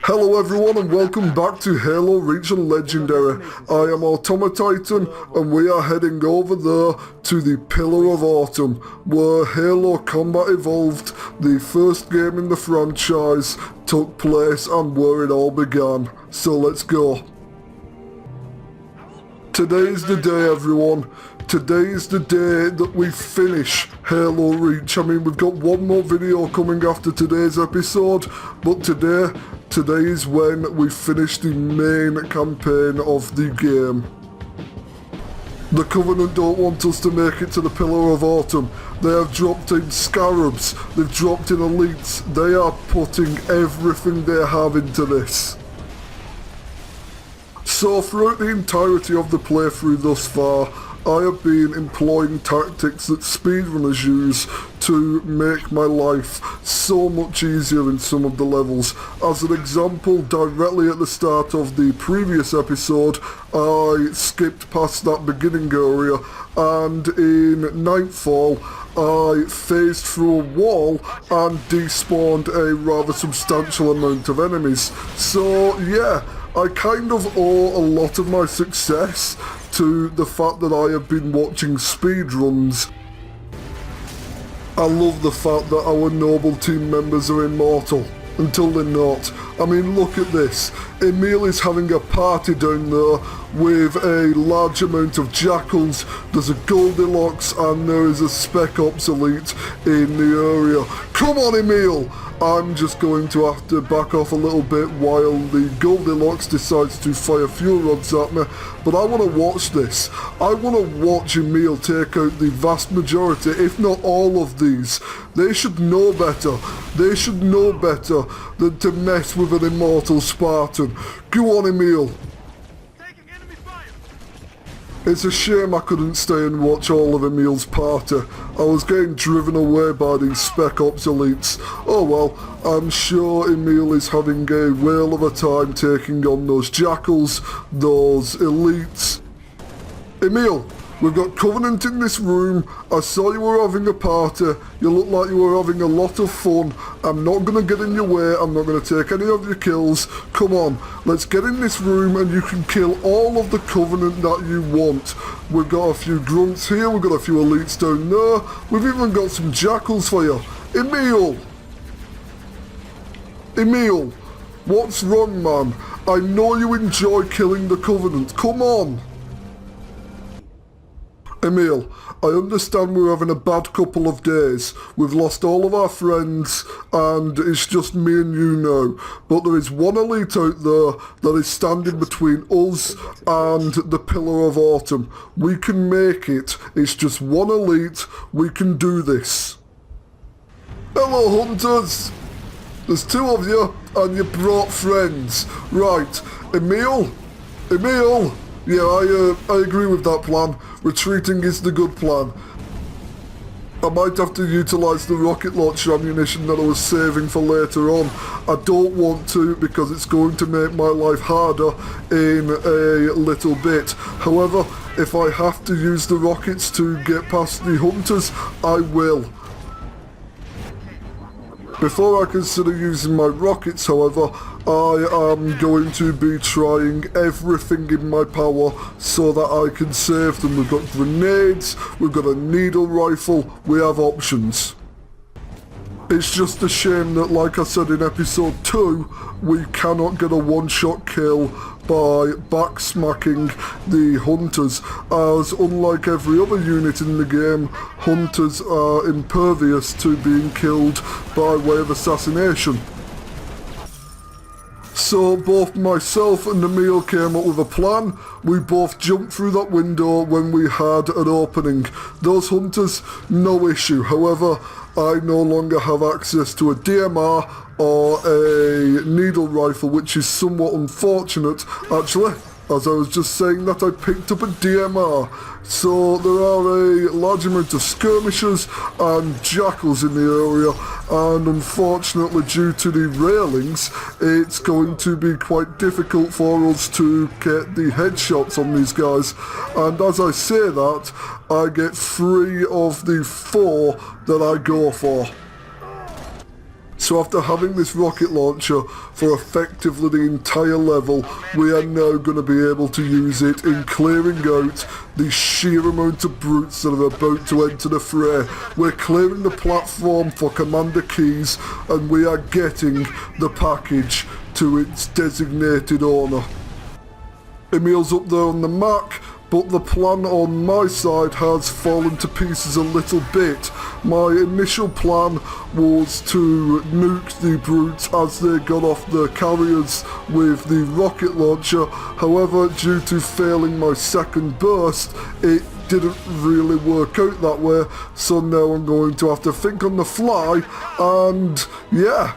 Hello everyone and welcome back to Halo Reach and Legendary. I am AutomaTitan and we are heading over there to the Pillar of Autumn, where Halo Combat Evolved, the first game in the franchise, took place and where it all began. So let's go. Today is the day, everyone. Today is the day that we finish Halo Reach. I mean, we've got one more video coming after today's episode, but today is when we finish the main campaign of the game. The Covenant don't want us to make it to the Pillar of Autumn. They have dropped in Scarabs, they've dropped in Elites. They are putting everything they have into this. So throughout the entirety of the playthrough thus far, I have been employing tactics that speedrunners use to make my life so much easier in some of the levels. As an example, directly at the start of the previous episode, I skipped past that beginning area, and in Nightfall, I phased through a wall and despawned a rather substantial amount of enemies. So yeah, I kind of owe a lot of my success to the fact that I have been watching speedruns. I love the fact that our noble team members are immortal, until they're not. I mean, look at this. Emil is having a party down there with a large amount of jackals. There's a Goldilocks and there is a Spec Ops Elite in the area. Come on, Emil! I'm just going to have to back off a little bit while the Goldilocks decides to fire fuel rods at me, but I want to watch this. I want to watch Emil take out the vast majority, if not all of these. They should know better. They should know better than to mess with an immortal Spartan. Go on, Emil. It's a shame I couldn't stay and watch all of Emil's party. I was getting driven away by these Spec Ops Elites. Oh well, I'm sure Emil is having a whale of a time taking on those jackals, those Elites. Emil, we've got Covenant in this room. I saw you were having a party. You look like you were having a lot of fun. I'm not going to get in your way. I'm not going to take any of your kills. Come on, let's get in this room and you can kill all of the Covenant that you want. We've got a few grunts here. We've got a few elites down there. We've even got some jackals for you. Emil! Emil! What's wrong, man? I know you enjoy killing the Covenant. Come on! Emil, I understand we're having a bad couple of days. We've lost all of our friends and it's just me and you now. But there is one elite out there that is standing between us and the Pillar of Autumn. We can make it. It's just one elite. We can do this. Hello, hunters. There's two of you and you brought friends. Right, Emil? Emil? Yeah, I agree with that plan. Retreating is the good plan. I might have to utilise the rocket launcher ammunition that I was saving for later on. I don't want to because it's going to make my life harder in a little bit. However, if I have to use the rockets to get past the hunters, I will. Before I consider using my rockets, however, I am going to be trying everything in my power so that I can save them. We've got grenades, we've got a needle rifle, we have options. It's just a shame that, like I said in episode 2, we cannot get a one-shot kill by backsmacking the hunters, as unlike every other unit in the game, hunters are impervious to being killed by way of assassination. So both myself and Emil came up with a plan. We both jumped through that window when we had an opening. Those hunters, no issue. However, I no longer have access to a DMR or a needle rifle, which is somewhat unfortunate. Actually, as I was just saying that, I picked up a DMR. So there are a large amount of skirmishers and jackals in the area, and unfortunately due to the railings, it's going to be quite difficult for us to get the headshots on these guys. And as I say that, I get 3 of the 4 that I go for. So after having this rocket launcher for effectively the entire level, we are now going to be able to use it in clearing out the sheer amount of brutes that are about to enter the fray. We're clearing the platform for commander keys, and we are getting the package to its designated owner. Emil's up there on the Mac, but the plan on my side has fallen to pieces a little bit. My initial plan was to nuke the brutes as they got off the carriers with the rocket launcher. However, due to failing my second burst, it didn't really work out that way, so now I'm going to have to think on the fly, and yeah.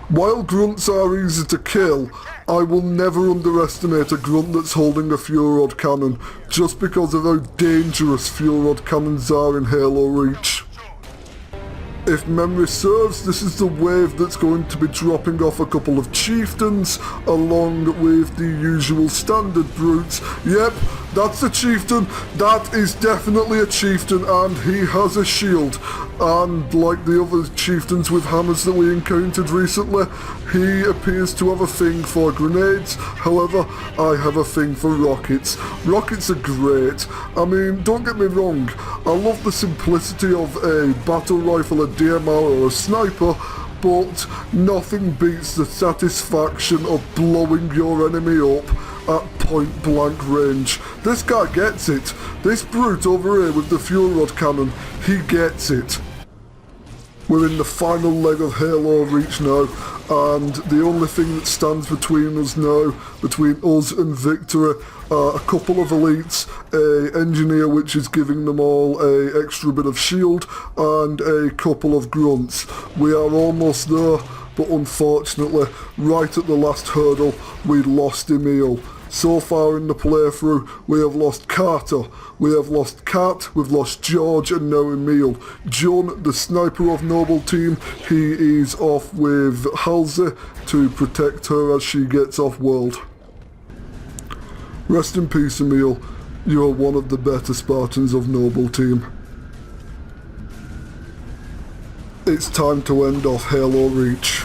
While grunts are easy to kill, I will never underestimate a grunt that's holding a fuel rod cannon, just because of how dangerous fuel rod cannons are in Halo Reach. If memory serves, this is the wave that's going to be dropping off a couple of chieftains, along with the usual standard brutes. Yep, that's a chieftain. That is definitely a chieftain, and he has a shield. And like the other chieftains with hammers that we encountered recently, he appears to have a thing for grenades. However, I have a thing for rockets. Rockets are great. I mean, don't get me wrong, I love the simplicity of a battle rifle, a DMR or a sniper, but nothing beats the satisfaction of blowing your enemy up at point blank range. This guy gets it. This brute over here with the fuel rod cannon, he gets it. We're in the final leg of Halo Reach now, and the only thing that stands between us now, between us and victory, are a couple of elites, a engineer which is giving them all a extra bit of shield, and a couple of grunts. We are almost there, but unfortunately, right at the last hurdle, we lost Emil. So far in the playthrough, we have lost Carter, we have lost Kat, we've lost George, and now Emil. John, the sniper of Noble Team, he is off with Halsey to protect her as she gets off world. Rest in peace, Emil. You are one of the better Spartans of Noble Team. It's time to end off Halo Reach.